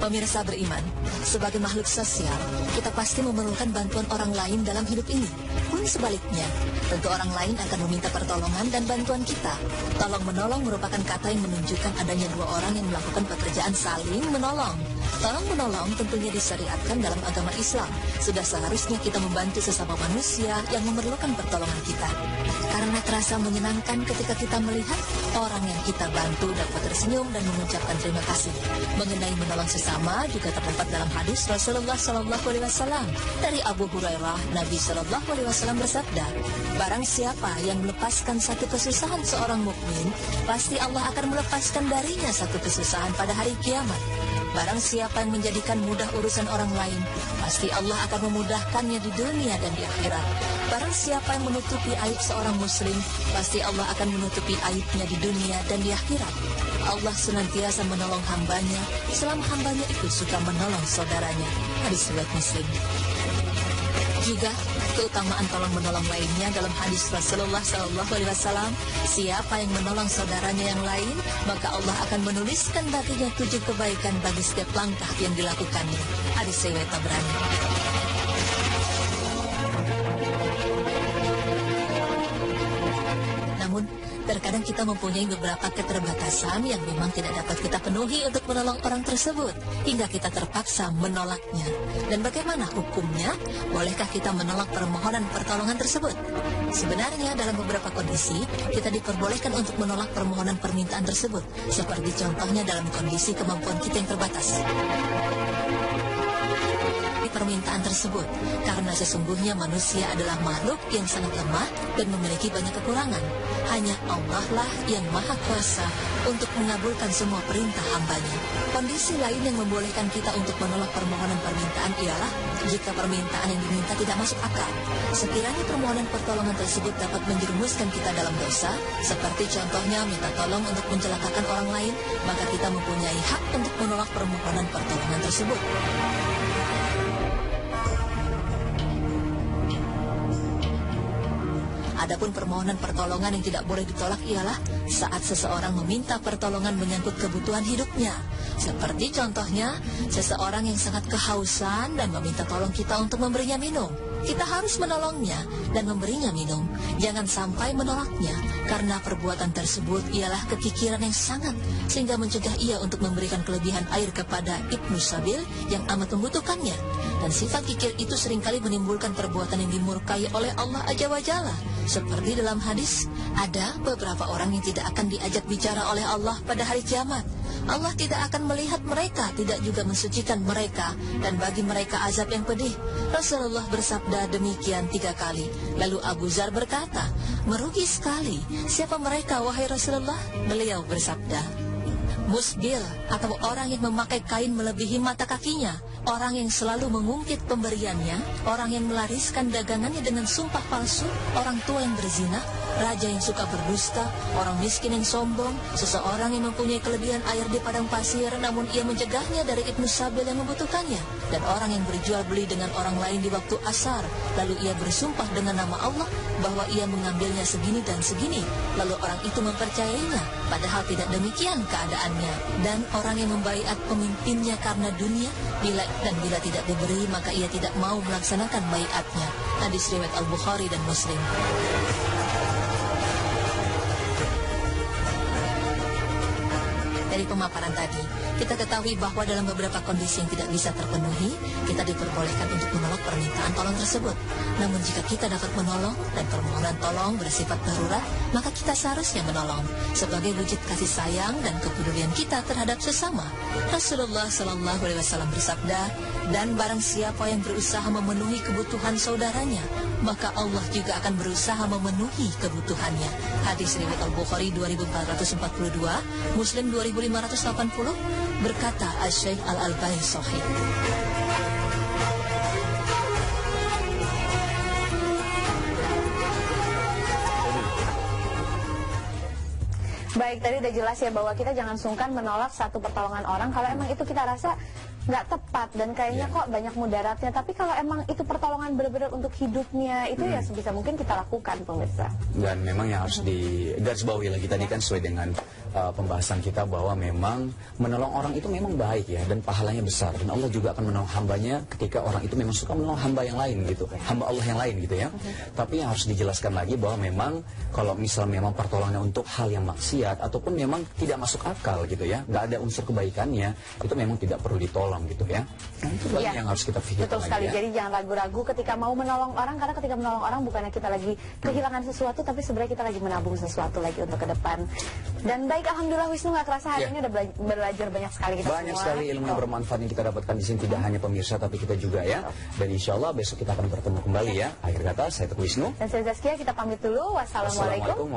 Pemirsa beriman, sebagai makhluk sosial, kita pasti memerlukan bantuan orang lain dalam hidup ini. Pun sebaliknya, tentu orang lain akan meminta pertolongan dan bantuan kita. Tolong-menolong merupakan kata yang menunjukkan adanya dua orang yang melakukan pekerjaan saling menolong. Tolong-menolong tentunya disyariatkan dalam agama Islam. Sudah seharusnya kita membantu sesama manusia yang memerlukan pertolongan kita. Karena terasa menyenangkan ketika kita melihat orang yang kita bantu dapat tersenyum dan mengucapkan terima kasih. Mengenai menolong sesama juga terdapat dalam hadis Rasulullah SAW. Dari Abu Hurairah, Nabi SAW bersabda, barang siapa yang melepaskan satu kesusahan seorang mukmin, pasti Allah akan melepaskan darinya satu kesusahan pada hari kiamat. Barang siapa yang menjadikan mudah urusan orang lain, pasti Allah akan memudahkannya di dunia dan di akhirat. Barang siapa yang menutupi aib seorang muslim, pasti Allah akan menutupi aibnya di dunia dan di akhirat. Allah senantiasa menolong hambanya selama hambanya itu suka menolong saudaranya. Hadis riwayat Muslim. Juga keutamaan tolong-menolong lainnya dalam hadis Rasulullah SAW, siapa yang menolong saudaranya yang lain, maka Allah akan menuliskan baginya 7 kebaikan bagi setiap langkah yang dilakukannya. Hadis riwayat Tabrani. Namun, terkadang kita mempunyai beberapa keterbatasan yang memang tidak dapat kita penuhi untuk menolong orang tersebut, hingga kita terpaksa menolaknya. Dan bagaimana hukumnya? Bolehkah kita menolak permohonan pertolongan tersebut? Sebenarnya dalam beberapa kondisi, kita diperbolehkan untuk menolak permohonan permintaan tersebut, seperti contohnya dalam kondisi kemampuan kita yang terbatas. Permintaan tersebut, karena sesungguhnya manusia adalah makhluk yang sangat lemah dan memiliki banyak kekurangan. Hanya Allah lah yang maha kuasa untuk mengabulkan semua perintah hambanya. Kondisi lain yang membolehkan kita untuk menolak permohonan permintaan ialah jika permintaan yang diminta tidak masuk akal. Sekiranya permohonan pertolongan tersebut dapat menjerumuskan kita dalam dosa, seperti contohnya minta tolong untuk mencelakakan orang lain, maka kita mempunyai hak untuk menolak permohonan pertolongan tersebut. Adapun permohonan pertolongan yang tidak boleh ditolak ialah saat seseorang meminta pertolongan menyangkut kebutuhan hidupnya. Seperti contohnya, seseorang yang sangat kehausan dan meminta tolong kita untuk memberinya minum. Kita harus menolongnya dan memberinya minum. Jangan sampai menolaknya, karena perbuatan tersebut ialah kekikiran yang sangat, sehingga mencegah ia untuk memberikan kelebihan air kepada Ibnu Sabil yang amat membutuhkannya. Dan sifat kikir itu seringkali menimbulkan perbuatan yang dimurkai oleh Allah Azza wa Jalla. Seperti dalam hadis, ada beberapa orang yang tidak akan diajak bicara oleh Allah pada hari kiamat. Allah tidak akan melihat mereka, tidak juga mensucikan mereka, dan bagi mereka azab yang pedih. Rasulullah bersabda demikian 3 kali. Lalu Abu Zar berkata, merugi sekali, siapa mereka wahai Rasulullah? Beliau bersabda, musbil atau orang yang memakai kain melebihi mata kakinya, orang yang selalu mengungkit pemberiannya, orang yang melariskan dagangannya dengan sumpah palsu, orang tua yang berzina, raja yang suka berdusta, orang miskin yang sombong, seseorang yang mempunyai kelebihan air di padang pasir namun ia mencegahnya dari Ibnu Sabil yang membutuhkannya, dan orang yang berjual beli dengan orang lain di waktu asar, lalu ia bersumpah dengan nama Allah bahwa ia mengambilnya segini dan segini, lalu orang itu mempercayainya padahal tidak demikian keadaannya. Dan orang yang membaiat pemimpinnya karena dunia, bila tidak diberi maka ia tidak mau melaksanakan baiatnya. Hadis riwayat Al-Bukhari dan Muslim. Dari pemaparan tadi, kita ketahui bahwa dalam beberapa kondisi yang tidak bisa terpenuhi, kita diperbolehkan untuk menolak permintaan tolong tersebut. Namun jika kita dapat menolong dan permohonan tolong bersifat darurat, maka kita seharusnya menolong sebagai wujud kasih sayang dan kepedulian kita terhadap sesama. Rasulullah SAW bersabda, dan barang siapa yang berusaha memenuhi kebutuhan saudaranya, maka Allah juga akan berusaha memenuhi kebutuhannya. Hadis riwayat Al-Bukhari 2442, Muslim 2580, berkata Asy-Syaikh Al-Albani Shahih. Baik, tadi udah jelas ya bahwa kita jangan sungkan menolak satu pertolongan orang kalau emang itu kita rasa nggak tepat dan kayaknya kok banyak mudaratnya. Tapi kalau emang itu pertolongan benar-benar untuk hidupnya, itu ya sebisa mungkin kita lakukan, pemirsa. Dan memang yang harus digarisbawahi lagi tadi kan sesuai dengan pembahasan kita bahwa memang menolong orang itu memang baik ya, dan pahalanya besar, dan Allah juga akan menolong hambanya ketika orang itu memang suka menolong hamba yang lain gitu, hamba Allah yang lain gitu ya. Tapi yang harus dijelaskan lagi bahwa memang kalau misal memang pertolongannya untuk hal yang maksiat ataupun memang tidak masuk akal gitu ya, nggak ada unsur kebaikannya, itu memang tidak perlu ditolong gitu ya. Nah, itu yang harus kita pikirkan. Betul sekali. Ya. Jadi jangan ragu-ragu ketika mau menolong orang, karena ketika menolong orang bukannya kita lagi kehilangan sesuatu, tapi sebenarnya kita lagi menabung sesuatu lagi untuk ke depan. Dan baik, alhamdulillah Wisnu, nggak kerasa hari ini udah belajar banyak sekali kita banyak semua. sekali ilmu yang bermanfaat yang kita dapatkan di sini, tidak hanya pemirsa tapi kita juga ya. Dan insya Allah besok kita akan bertemu kembali ya. Akhir kata saya Teguh Wisnu dan saya Zaskia, kita pamit dulu. Wassalamualaikum